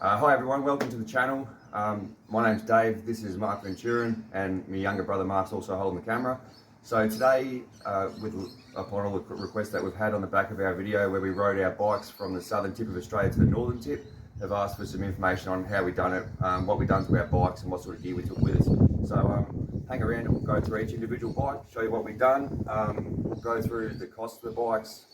Hi everyone, welcome to the channel. My name's Dave, this is Mark Venturian, and my younger brother Mark's also holding the camera. So today, upon all the requests that we've had on the back of our video where we rode our bikes from the southern tip of Australia to the northern tip, have asked for some information on how we done it, what we done to our bikes and what sort of gear we took with us. So hang around and we'll go through each individual bike, show you what we've done, we'll go through the cost of the bikes,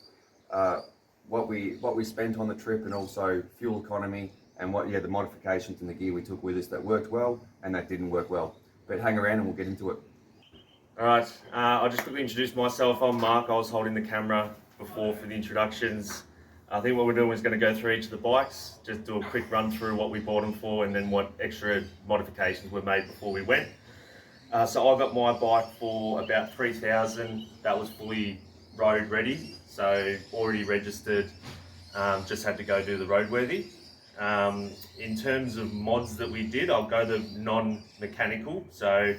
what we spent on the trip, and also fuel economy, and the modifications and the gear we took with us that worked well and that didn't work well. But hang around and we'll get into it. Alright, I'll just quickly introduce myself. I'm Mark. I was holding the camera before for the introductions. I think what we're doing is going to go through each of the bikes, just do a quick run through what we bought them for and then what extra modifications were made before we went. So I got my bike for about $3,000. That was fully road ready, so already registered, just had to go do the roadworthy. In terms of mods that we did, I'll go the non-mechanical. So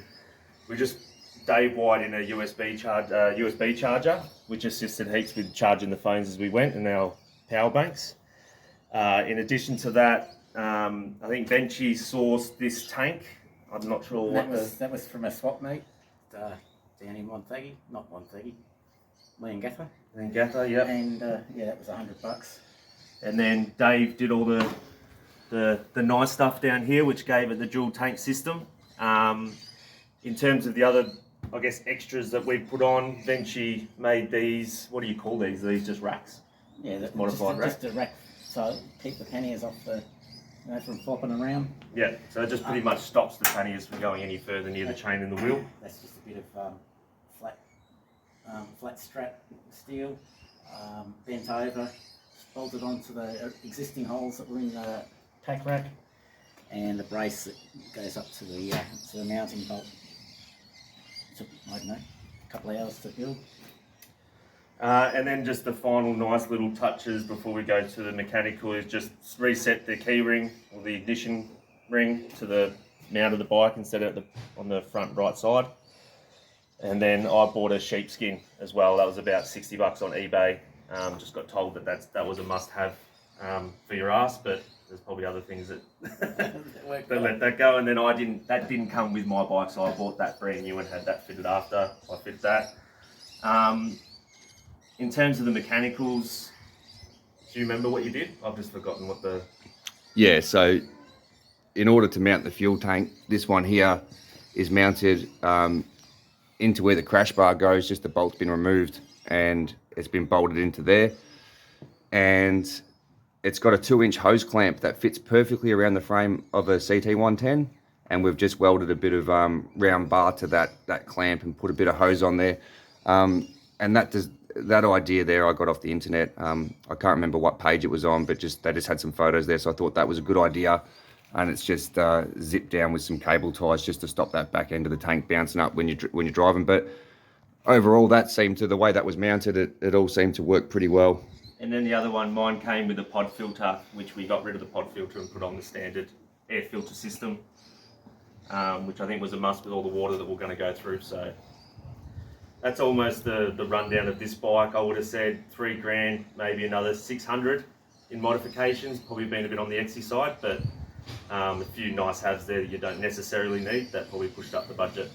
we just Dave wired in a USB charger, which assisted heaps with charging the phones as we went and our power banks. In addition to that, I think Benchy sourced this tank. I'm not sure what that was from a swap meet down in Wonthaggi, not Wonthaggi, Leongatha. Leongatha, yep. And yeah, that was $100. And then Dave did all the nice stuff down here, which gave it the dual tank system. In terms of the other, I guess, extras that we put on, Benchy made these. What do you call these? These just racks? Yeah, that's modified rack. Just a rack, so keep the panniers off the, from flopping around. Yeah, so it just pretty much stops the panniers from going any further near the chain in the wheel. That's just a bit of flat strap steel, bent over, bolted onto the existing holes that were in the tack rack, and the brace that goes up to the mounting bolt. It took, I don't know, a couple of hours to build. And then just the final nice little touches before we go to the mechanical is just reset the key ring or the ignition ring to the mount of the bike instead of on the front right side. And then I bought a sheepskin as well. That was about $60 on eBay. Just got told that was a must-have for your ass, but there's probably other things that let that go. And then that didn't come with my bike, so I bought that brand new and had that fitted after I fit that. In terms of the mechanicals, do you remember what you did? I've just forgotten what the... Yeah, so in order to mount the fuel tank, this one here is mounted into where the crash bar goes. Just the bolt's been removed and it's been bolted into there. And it's got a 2-inch hose clamp that fits perfectly around the frame of a CT110. And we've just welded a bit of round bar to that clamp and put a bit of hose on there. And that idea there I got off the internet. I can't remember what page it was on, but they just had some photos there, so I thought that was a good idea. And it's just zipped down with some cable ties just to stop that back end of the tank bouncing up when you're driving. But overall, the way that was mounted, it all seemed to work pretty well. And then the other one, mine came with a pod filter, which we got rid of the pod filter and put on the standard air filter system, which I think was a must with all the water that we're going to go through. So that's almost the rundown of this bike. I would have said $3,000, maybe another 600 in modifications. Probably been a bit on the exy side, but a few nice haves there that you don't necessarily need. That probably pushed up the budget.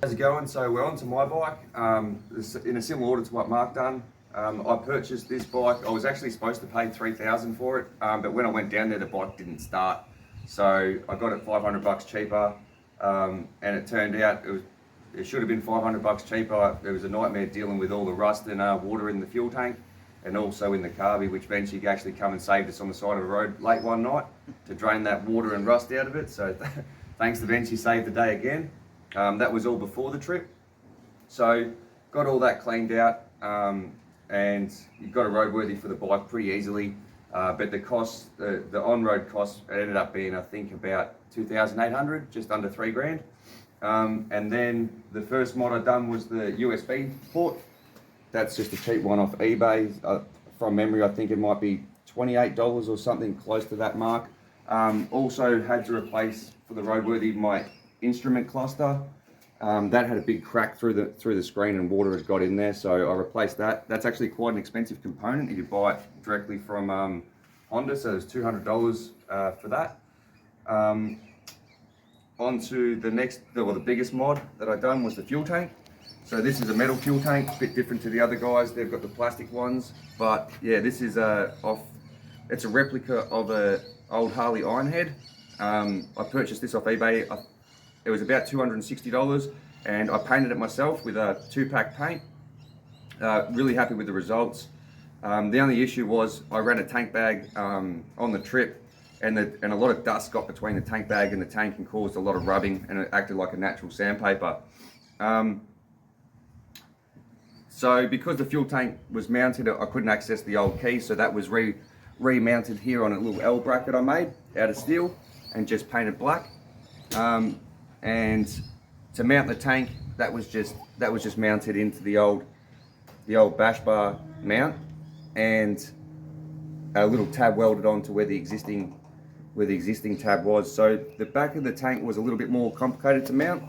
How's it going? So we're on to my bike. In a similar order to what Mark done. I purchased this bike. I was actually supposed to pay $3,000 for it, but when I went down there, the bike didn't start. So I got it $500 cheaper, and it turned out it should have been $500 cheaper. There was a nightmare dealing with all the rust and water in the fuel tank and also in the carby, which Benchy actually come and saved us on the side of the road late one night to drain that water and rust out of it. So thanks to Benchy, saved the day again. That was all before the trip. So got all that cleaned out, and you got a roadworthy for the bike pretty easily. But the cost, the on-road cost ended up being, I think, about $2,800, just under $3,000. And then the first mod I done was the USB port. That's just a cheap one off eBay. From memory, I think it might be $28 or something close to that mark. Also had to replace for the roadworthy my instrument cluster. That had a big crack through the screen and water had got in there, so I replaced that. That's actually quite an expensive component if you buy it directly from Honda, so there's $200 for that. Onto the next, or the biggest mod that I done was the fuel tank. So this is a metal fuel tank, a bit different to the other guys. They've got the plastic ones, but yeah, this is it's a replica of a old Harley Ironhead. I purchased this off eBay. It was about $260, and I painted it myself with a 2-pack paint. Really happy with the results. The only issue was I ran a tank bag on the trip, and a lot of dust got between the tank bag and the tank and caused a lot of rubbing, and it acted like a natural sandpaper. So because the fuel tank was mounted, I couldn't access the old key, so that was remounted here on a little L bracket I made out of steel and just painted black. And to mount the tank, that was just mounted into the old bash bar mount, and a little tab welded onto where the existing tab was. So the back of the tank was a little bit more complicated to mount.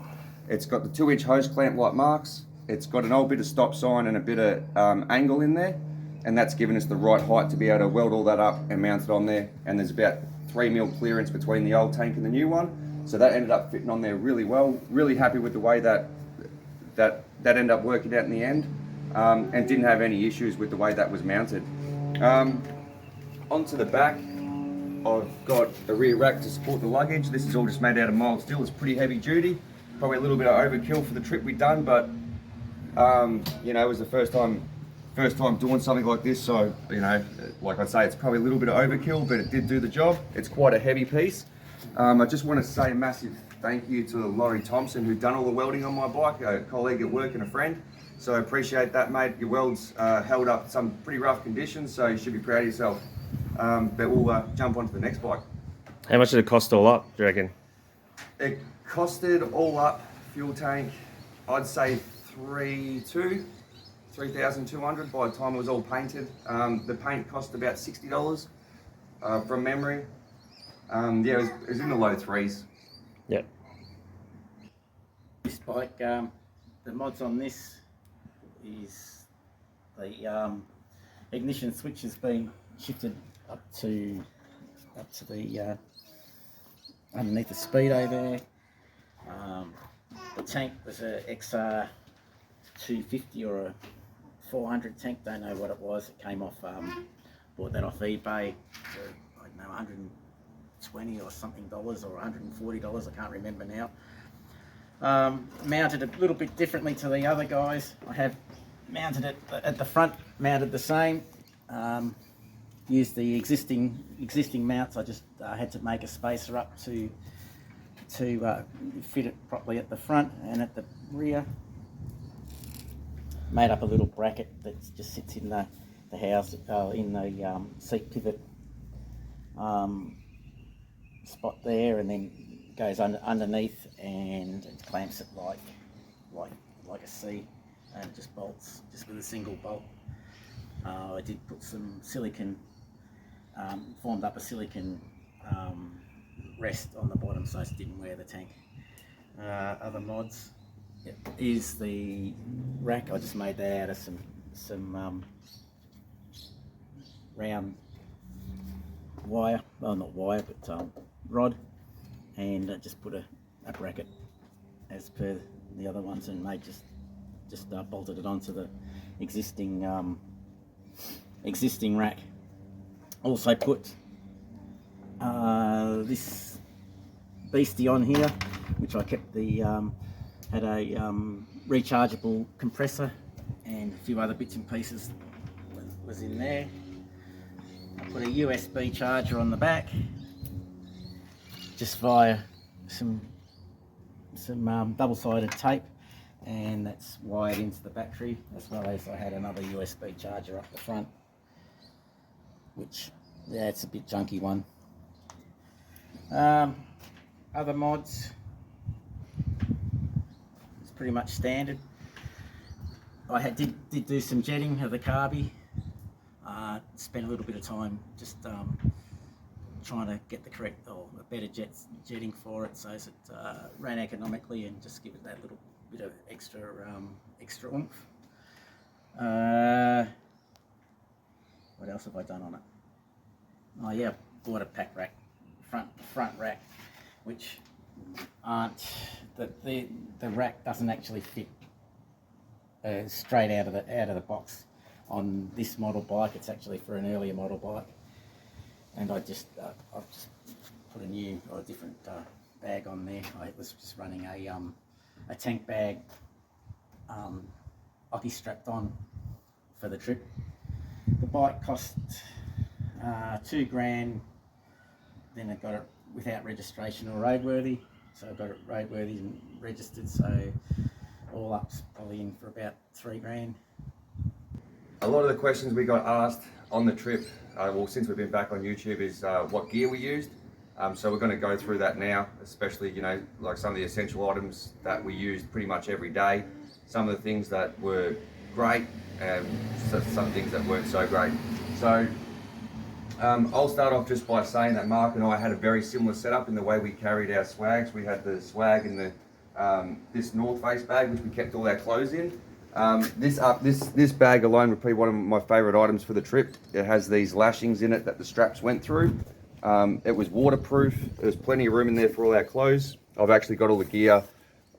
It's got the 2-inch hose clamp like marks. It's got an old bit of stop sign and a bit of angle in there, and that's given us the right height to be able to weld all that up and mount it on there. And there's about 3 mil clearance between the old tank and the new one, so that ended up fitting on there really well. Really happy with the way that ended up working out in the end, and didn't have any issues with the way that was mounted. Onto the back, I've got a rear rack to support the luggage. This is all just made out of mild steel. It's pretty heavy duty, probably a little bit of overkill for the trip we've done, but you know, it was the first time doing something like this, so you know, like I'd say, it's probably a little bit of overkill, but it did do the job. It's quite a heavy piece. I just want to say a massive thank you to Laurie Thompson, who done all the welding on my bike, a colleague at work and a friend. So I appreciate that, mate. Your welds held up some pretty rough conditions, so you should be proud of yourself. But we'll jump on to the next bike. How much did it cost all up, do you reckon? It costed all up, fuel tank, I'd say 3,200 by the time it was all painted. The paint cost about $60 from memory. Yeah, it was in the low threes. Yep. This bike, the mods on this is the ignition switch has been shifted up to the underneath the speedo there. The tank was a XR 250 or a 400 tank, don't know what it was. It came off, bought that off eBay for, I don't know, 120 or something dollars, or $140, I can't remember now. Mounted a little bit differently to the other guys. I have mounted it at the front, mounted the same. Used the existing mounts. I just had to make a spacer up to fit it properly at the front, and at the rear made up a little bracket that just sits in the house, in the seat pivot spot there, and then goes underneath and it clamps it like a C, and just bolts just with a single bolt. I did put some silicon, formed up a silicon rest on the bottom so it didn't wear the tank. Other mods is the rack. I just made that out of some round wire, well, not wire, but rod, and just put a bracket as per the other ones, and made just bolted it onto the existing rack. Also put this beastie on here, which I kept the had a rechargeable compressor and a few other bits and pieces was in there. I put a USB charger on the back, just via some double-sided tape, and that's wired into the battery, as well as I had another USB charger up the front, which, yeah, it's a bit junky one. Other mods, it's pretty much standard. I did do some jetting of the carby. Spent a little bit of time just trying to get the correct or a better jetting for it, so it ran economically and just give it that little bit of extra oomph. What else have I done on it? Oh yeah, bought a pack rack, front rack, which aren't the rack doesn't actually fit straight out of the box on this model bike. It's actually for an earlier model bike, and I've just put a different bag on there. I was just running a tank bag, Oki strapped on for the trip. The bike cost $2,000. Then I got it without registration or roadworthy, so I got it roadworthy and registered. So all up's probably in for about $3,000. A lot of the questions we got asked on the trip, well, since we've been back on YouTube, is what gear we used. So we're going to go through that now, especially, you know, like some of the essential items that we used pretty much every day, some of the things that were great and some things that weren't so great. So I'll start off just by saying that Mark and I had a very similar setup in the way we carried our swags. We had the swag in the this North Face bag, which we kept all our clothes in. This bag alone would be one of my favourite items for the trip. It has these lashings in it that the straps went through. It was waterproof. There's plenty of room in there for all our clothes. I've actually got all the gear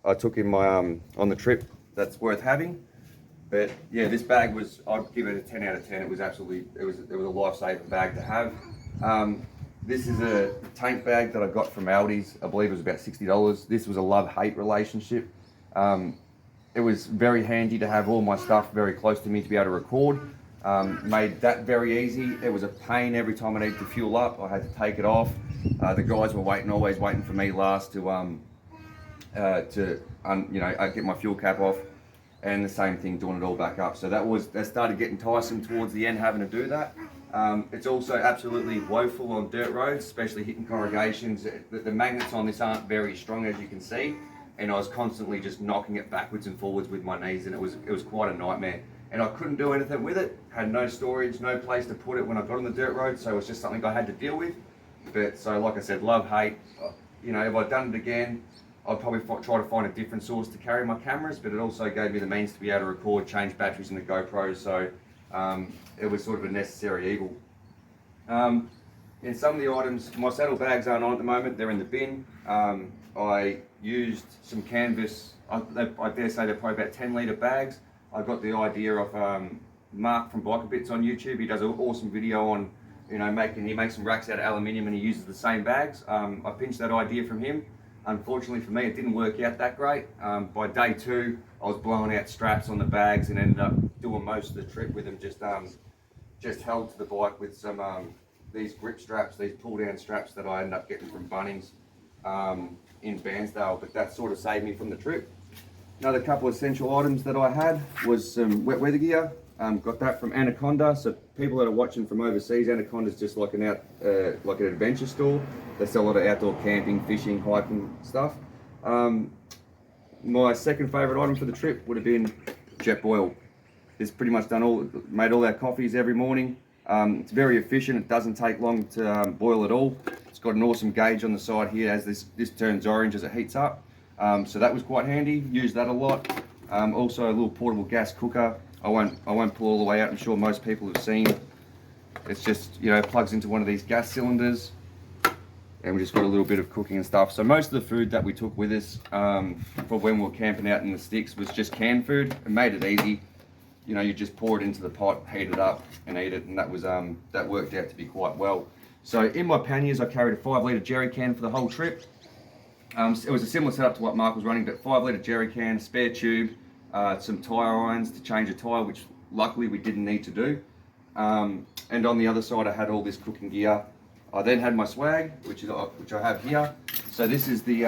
I took in my on the trip that's worth having. But yeah, this bag was, I'd give it a 10 out of 10. It was absolutely, it was a lifesaving bag to have. This is a tank bag that I got from Aldi's. I believe it was about $60. This was a love-hate relationship. It was very handy to have all my stuff very close to me to be able to record. Made that very easy. It was a pain every time I needed to fuel up. I had to take it off. The guys were always waiting for me last to get my fuel cap off, and the same thing doing it all back up. So that started getting tiresome towards the end, having to do that. It's also absolutely woeful on dirt roads, especially hitting corrugations. The magnets on this aren't very strong, as you can see, and I was constantly just knocking it backwards and forwards with my knees, and it was quite a nightmare. And I couldn't do anything with it. Had no storage, no place to put it when I got on the dirt road, so it was just something I had to deal with. But so, like I said, love, hate. You know, if I'd done it again, I'd probably try to find a different source to carry my cameras, but it also gave me the means to be able to record, change batteries in the GoPros, so it was sort of a necessary evil. In some of the items, my saddlebags aren't on at the moment, they're in the bin. I used some canvas, I dare say they're probably about 10 litre bags. I got the idea of Mark from Biker Bits on YouTube. He does an awesome video on, you know, he makes some racks out of aluminium and he uses the same bags. I pinched that idea from him. Unfortunately for me, it didn't work out that great. By day 2, I was blowing out straps on the bags and ended up doing most of the trip with them just held to the bike with some these grip straps, these pull down straps that I ended up getting from Bunnings in Bairnsdale, but that sort of saved me from the trip. Another couple of essential items that I had was some wet weather gear. Got that from Anaconda. So people that are watching from overseas, Anaconda's just like an adventure store. They sell a lot of outdoor camping, fishing, hiking stuff. My second favourite item for the trip would have been Jetboil. It's pretty much made all our coffees every morning. It's very efficient. It doesn't take long to boil at all. It's got an awesome gauge on the side here as this turns orange as it heats up. So that was quite handy. Used that a lot. Also a little portable gas cooker. I won't pull all the way out. I'm sure most people have seen. It's just, you know, plugs into one of these gas cylinders, and we just got a little bit of cooking and stuff. So most of the food that we took with us for when we were camping out in the sticks was just canned food. It made it easy. You know, you just pour it into the pot, heat it up, and eat it, and that was that worked out to be quite well. So in my panniers, I carried a 5 litre jerry can for the whole trip. It was a similar setup to what Mark was running, but 5 litre jerry can, spare tube, some tyre irons to change a tyre, which luckily we didn't need to do. And on the other side, I had all this cooking gear. I then had my swag, which I have here. So this is the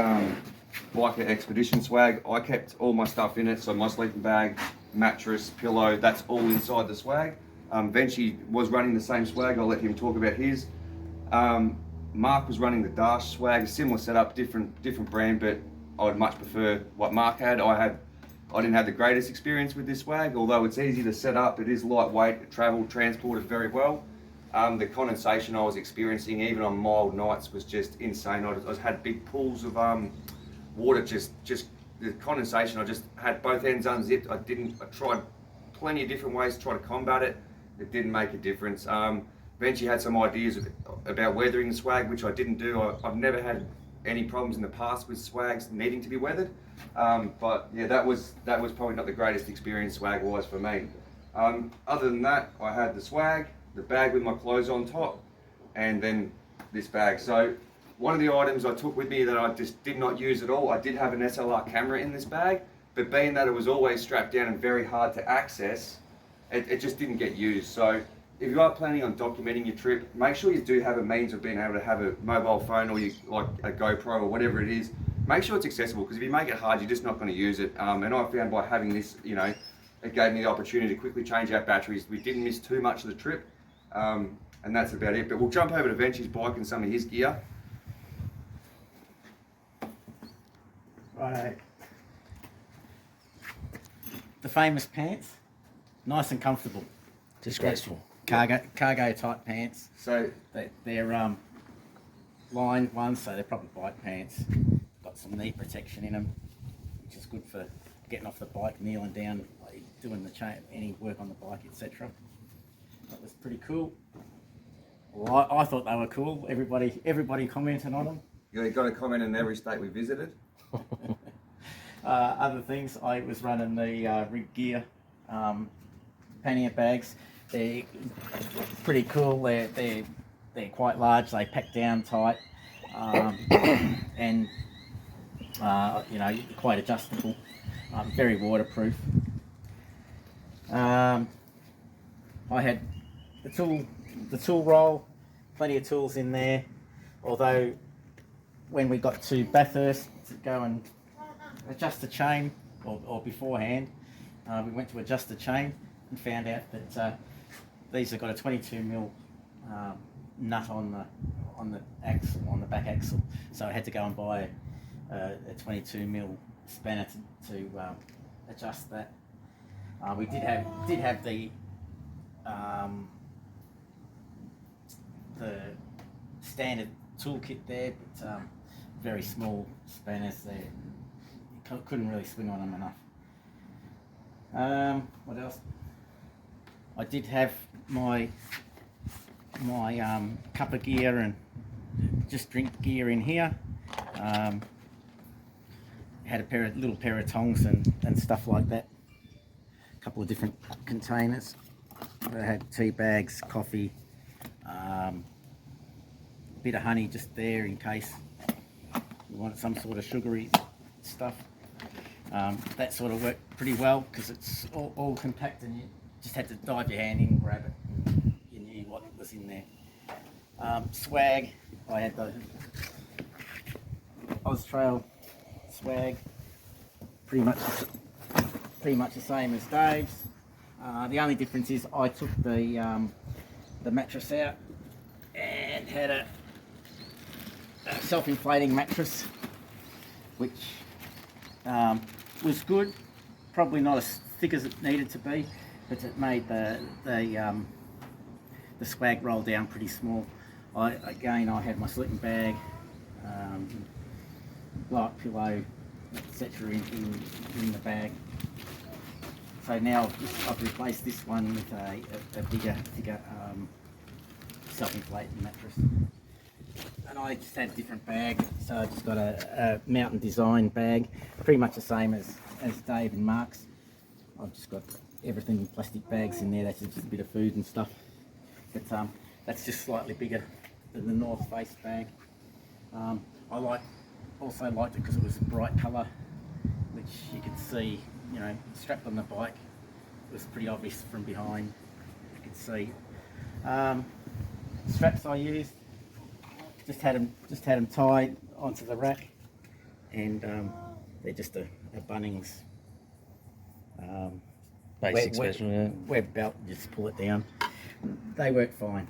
Biker Expedition swag. I kept all my stuff in it, so my sleeping bag, mattress, pillow, that's all inside the swag. Venchi was running the same swag. I'll let him talk about his. Mark was running the Dash swag, a similar setup, different brand, but I would much prefer what Mark had. I didn't have the greatest experience with this swag, although it's easy to set up. It is lightweight, it transported very well. The condensation I was experiencing, even on mild nights, was just insane. I had big pools of water, just the condensation. I just had both ends unzipped. I tried plenty of different ways to try to combat it. It didn't make a difference. Venture had some ideas about weathering the swag, which I didn't do. I've never had any problems in the past with swags needing to be weathered. But yeah, that was probably not the greatest experience swag-wise for me. Other than that, I had the swag, the bag with my clothes on top, and then this bag. So one of the items I took with me that I just did not use at all, I did have an SLR camera in this bag, but being that it was always strapped down and very hard to access, it just didn't get used. So if you are planning on documenting your trip, make sure you do have a means of being able to have a mobile phone or like a GoPro or whatever it is. Make sure it's accessible, because if you make it hard, you're just not going to use it. And I found by having this, you know, it gave me the opportunity to quickly change out batteries. We didn't miss too much of the trip, and that's about it. But we'll jump over to Venture's bike and some of his gear. Right. The famous pants, nice and comfortable. Disgraceful. Cargo type pants. So They're lined ones, so they're proper bike pants. Got some knee protection in them, which is good for getting off the bike, kneeling down, like doing any work on the bike, etc. That was pretty cool. Well, I thought they were cool. Everybody commented on them. you got a comment in every state we visited. Other things, I was running the rig gear pannier bags. They're pretty cool. They're quite large. They pack down tight, and you know, quite adjustable. Very waterproof. I had the tool roll, plenty of tools in there. Although when we got to Bathurst to go and adjust the chain, or beforehand, we went to adjust the chain and found out that these have got a 22mm nut on the axle, on the back axle. So I had to go and buy a 22mm spanner to adjust that. We did have the standard toolkit there, but very small spanners there. You couldn't really swing on them enough. What else? I did have my cup of gear and just drink gear in here. Had a little pair of tongs and stuff like that. A couple of different containers. I had tea bags, coffee, a bit of honey just there in case you wanted some sort of sugary stuff. That sort of worked pretty well because it's all compact, and you just had to dive your hand in and grab it, and you knew what was in there. Swag, I had the Austrail swag, pretty much the same as Dave's. The only difference is I took the mattress out and had a self-inflating mattress, which was good. Probably not as thick as it needed to be, but it made the swag roll down pretty small. I had my sleeping bag, light pillow, etc. in the bag. So now I've replaced this one with a bigger self-inflating mattress. And I just had a different bag, so I just got a Mountain Design bag, pretty much the same as Dave and Mark's. I've just got everything in plastic bags in there. That's just a bit of food and stuff. But that's just slightly bigger than the North Face bag. I also liked it because it was a bright colour, which you could see, you know, strapped on the bike. It was pretty obvious from behind. You could see. Straps I used, just had them tied onto the rack, and they're just a Bunnings Basic special, yeah. web belt. You just pull it down. They work fine.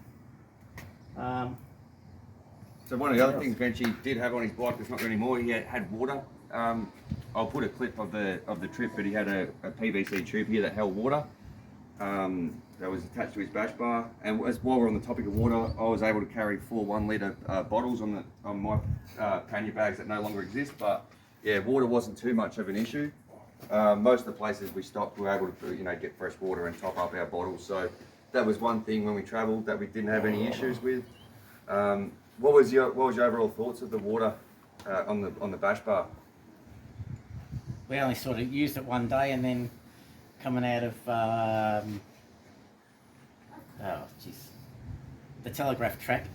So one of the other things Venture did have on his bike that's not there anymore, he had water. I'll put a clip of the trip, but he had a PVC tube here that held water. That was attached to his bash bar. And while we're on the topic of water, I was able to carry 4 1-litre bottles on my pannier bags that no longer exist. But yeah, water wasn't too much of an issue. Most of the places we stopped, we were able to, you know, get fresh water and top up our bottles. So that was one thing when we travelled that we didn't have any issues with. What was your overall thoughts of the water on the bash bar? We only sort of used it one day, and then coming out of the telegraph track,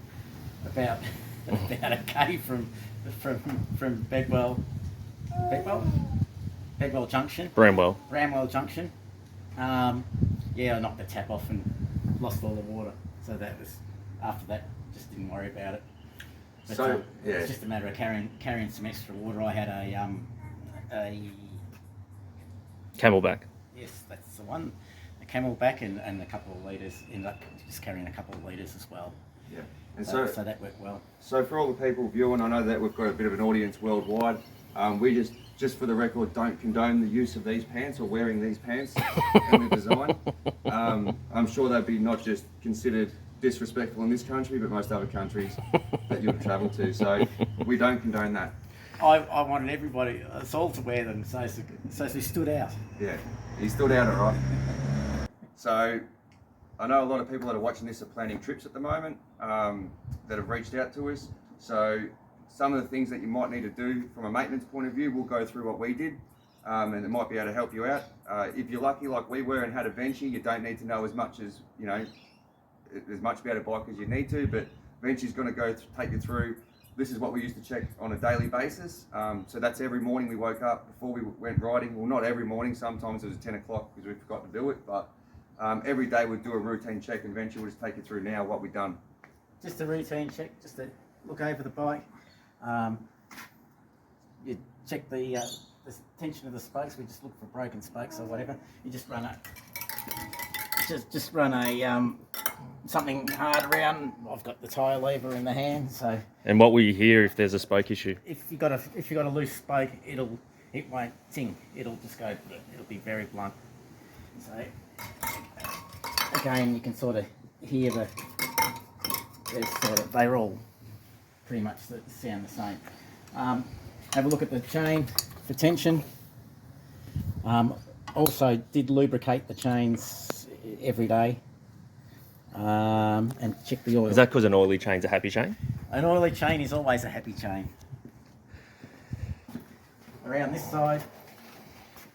about a K from Bedwell Junction. Bramwell Junction. I knocked the tap off and lost all the water. So that was, after that, just didn't worry about it. But, it's just a matter of carrying some extra water. I had a Camelback. Yes, that's the one. A Camelback and a couple of litres. Ended up just carrying a couple of litres as well. Yeah. And so that worked well. So for all the people viewing, I know that we've got a bit of an audience worldwide. We just for the record, don't condone the use of these pants or wearing these pants in the design. I'm sure they'd be not just considered disrespectful in this country, but most other countries that you've travelled to. So we don't condone that. I wanted everybody, us all, to wear them, so we stood out. Yeah, he stood out all right. So I know a lot of people that are watching this are planning trips at the moment that have reached out to us. So some of the things that you might need to do from a maintenance point of view, we'll go through what we did, and it might be able to help you out. If you're lucky like we were and had a Venture, you don't need to know as much as, as much about a bike as you need to, but Venture's going to take you through. This is what we used to check on a daily basis. So that's every morning we woke up before we went riding. Well, not every morning, sometimes it was 10 o'clock because we forgot to do it, but every day we'd do a routine check, and Venture will just take you through now what we've done. Just a routine check, just to look over the bike. You check the tension of the spokes. We just look for broken spokes or whatever. You just run a something hard around. I've got the tyre lever in the hand, so. And what will you hear if there's a spoke issue? If you got a loose spoke, it won't ting. It'll just go. It'll be very blunt. So again, you can sort of hear they're all pretty much sound the same. Have a look at the chain for tension. Also did lubricate the chains every day. And check the oil. Is that because an oily chain's a happy chain? An oily chain is always a happy chain. Around this side,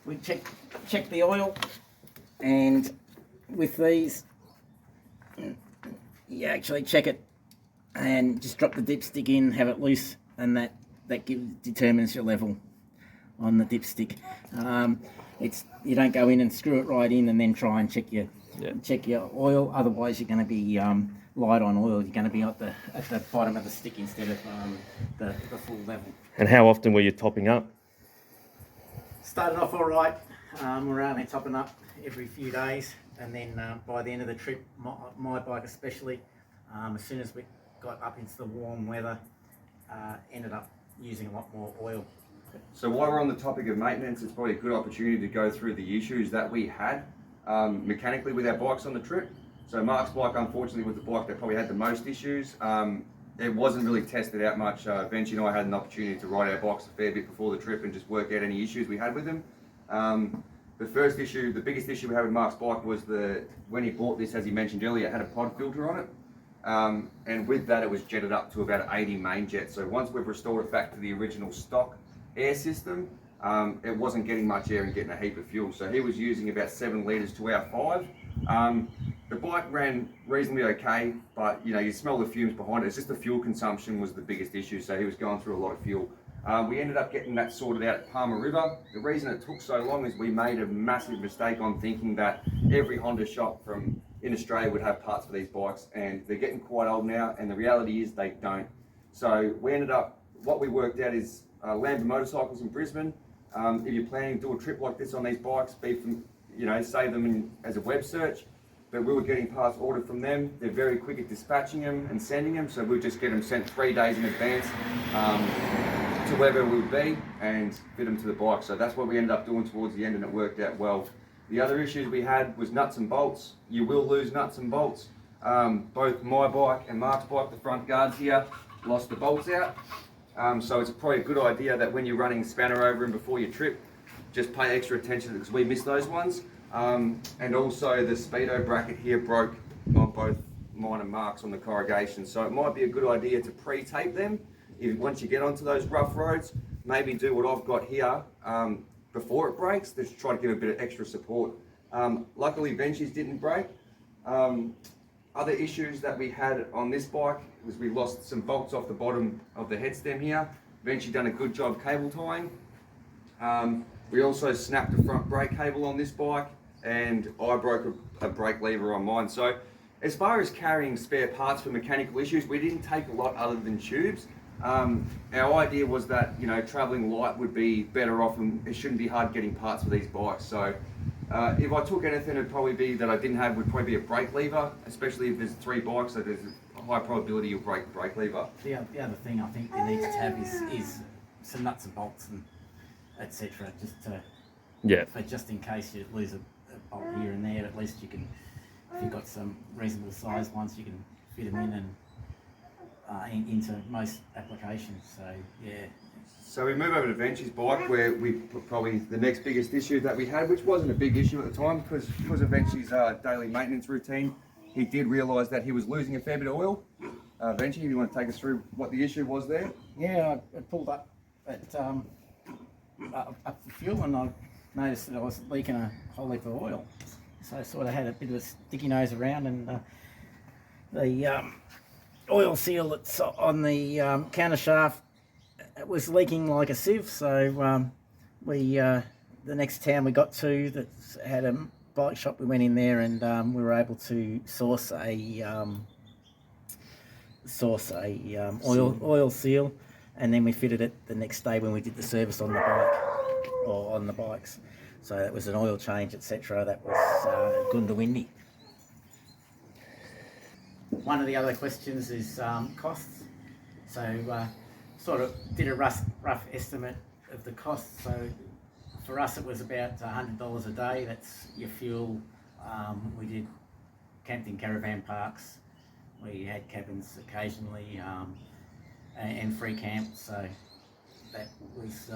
we check the oil, and with these, you actually check it and just drop the dipstick in, have it loose, and that determines your level on the dipstick. You don't go in and screw it right in and then try and check your oil. Otherwise, you're going to be light on oil. You're going to be at the bottom of the stick instead of the full level. And how often were you topping up? Started off all right. We're only topping up every few days, and then by the end of the trip, my bike especially, as soon as we got up into the warm weather, ended up using a lot more oil. So while we're on the topic of maintenance, it's probably a good opportunity to go through the issues that we had mechanically with our bikes on the trip. So Mark's bike, unfortunately, was the bike that probably had the most issues. It wasn't really tested out much. Venture and I had an opportunity to ride our bikes a fair bit before the trip and just work out any issues we had with them. The biggest issue we had with Mark's bike was when he bought this, as he mentioned earlier, it had a pod filter on it. And with that, it was jetted up to about 80 main jet. So once we've restored it back to the original stock air system, it wasn't getting much air and getting a heap of fuel. So he was using about 7 litres to our 5. The bike ran reasonably okay, but you smell the fumes behind it. It's just the fuel consumption was the biggest issue. So he was going through a lot of fuel. We ended up getting that sorted out at Palmer River. The reason it took so long is we made a massive mistake on thinking that every Honda shop in Australia would have parts for these bikes, and they're getting quite old now, and the reality is they don't. So what we worked out is Lambda Motorcycles in Brisbane. If you're planning to do a trip like this on these bikes, save them as a web search. But we were getting parts ordered from them. They're very quick at dispatching them and sending them, so we'll just get them sent 3 days in advance to wherever we would be and fit them to the bike. So that's what we ended up doing towards the end, and it worked out well. The other issues we had was nuts and bolts. You will lose nuts and bolts. Both my bike and Mark's bike, the front guards here, lost the bolts out. So it's probably a good idea that when you're running spanner over them before your trip, just pay extra attention because we missed those ones. And also the speedo bracket here broke both minor marks on the corrugation. So it might be a good idea to pre-tape them. Once you get onto those rough roads, maybe do what I've got here before it breaks, to try to give a bit of extra support. Luckily, Ventures didn't break. Other issues that we had on this bike was we lost some bolts off the bottom of the headstem here. Venture done a good job cable tying. We also snapped the front brake cable on this bike, and I broke a brake lever on mine. So as far as carrying spare parts for mechanical issues, we didn't take a lot other than tubes. Our idea was that, you know, traveling light would be better off, and it shouldn't be hard getting parts for these bikes. So if I took anything, it'd probably be that I didn't have, would probably be a brake lever, especially if there's 3 bikes, so there's a high probability you'll break the brake lever. The other thing I think you need to have is some nuts and bolts and etc. Just in case you lose a bolt here and there, at least you can, if you've got some reasonable sized ones, you can fit them in and into most applications. So yeah. So we move over to Venture's bike, where we put probably the next biggest issue that we had, which wasn't a big issue at the time because of Venture's daily maintenance routine. He did realise that he was losing a fair bit of oil. Venture, you want to take us through what the issue was there? Yeah, I pulled up at up the fuel, and I noticed that I was leaking a whole heap of oil. So I sort of had a bit of a sticky nose around, and the oil seal that's on the counter shaft was leaking like a sieve. So the next town we got to that had a bike shop, we went in there, and we were able to source a oil seal, and then we fitted it the next day when we did the service on the bike, or on the bikes. So that was an oil change, etc. That was Gundawindi. One of the other questions is costs. So sort of did a rough estimate of the cost. So for us it was about $100 a day. That's your fuel. We did camped in caravan parks. We had cabins occasionally, and free camp. So that was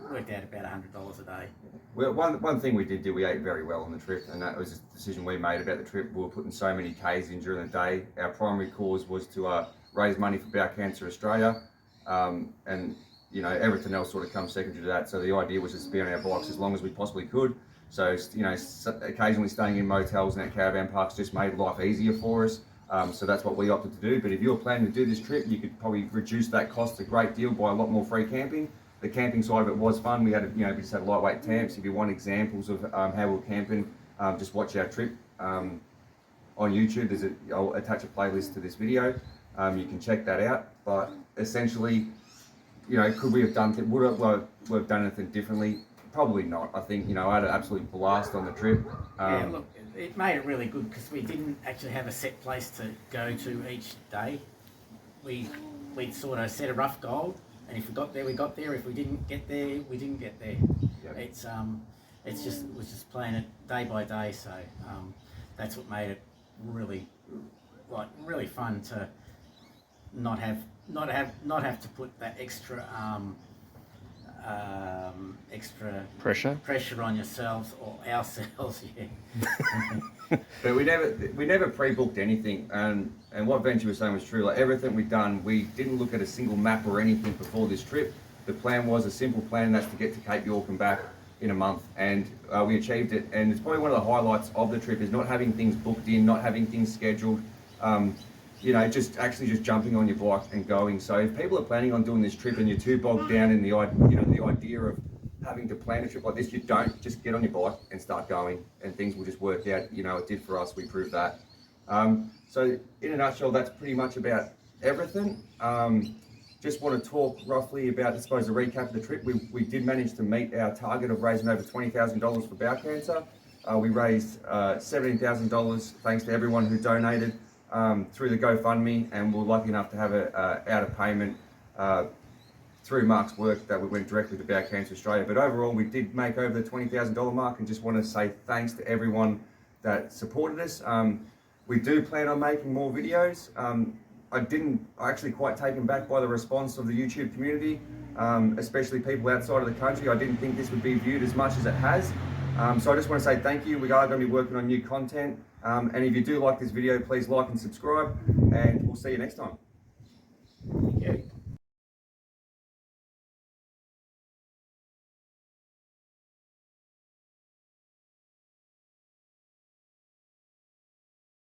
worked out about $100 a day. Well, one thing we did do, we ate very well on the trip, and that was a decision we made about the trip. We were putting so many Ks in during the day. Our primary cause was to raise money for Bowel Cancer Australia, and you know, everything else sort of comes secondary to that. So the idea was just to be on our bikes as long as we possibly could. So, you know, occasionally staying in motels and at caravan parks just made life easier for us. So that's what we opted to do. But if you're planning to do this trip, you could probably reduce that cost a great deal by a lot more free camping. The camping side of it was fun. We had, we just had lightweight tents. If you want examples of how we were camping, just watch our trip on YouTube. I'll attach a playlist to this video. You can check that out. But essentially, could we have done? Would we have done anything differently? Probably not. I think I had an absolute blast on the trip. Yeah, look, it made it really good because we didn't actually have a set place to go to each day. We sort of set a rough goal, and if we got there, we got there. If we didn't get there, we didn't get there. Yep. It was just playing it day by day. So that's what made it really fun to not have to put that extra pressure on yourselves or ourselves. Yeah. But we never pre-booked anything, and what Venture was saying was true. Like everything we'd done, we didn't look at a single map or anything before this trip. The plan was a simple plan, and that's to get to Cape York and back in a month, and we achieved it. And it's probably one of the highlights of the trip is not having things booked in, not having things scheduled. Just jumping on your bike and going. So if people are planning on doing this trip and you're too bogged down in the idea of having to plan a trip like this, you don't. Just get on your bike and start going, and things will just work out. It did for us. We proved that. So in a nutshell, that's pretty much about everything. Just want to talk roughly about, I suppose, a recap of the trip. We did manage to meet our target of raising over $20,000 for bowel cancer. We raised $17,000 thanks to everyone who donated through the GoFundMe, and we're lucky enough to have a out of payment through Mark's work that we went directly to Bowel Cancer Australia. But overall, we did make over the $20,000 mark, and just want to say thanks to everyone that supported us. We do plan on making more videos. I actually quite taken back by the response of the YouTube community, especially people outside of the country. I didn't think this would be viewed as much as it has. So I just want to say thank you. We are going to be working on new content. And if you do like this video, please like and subscribe, and we'll see you next time.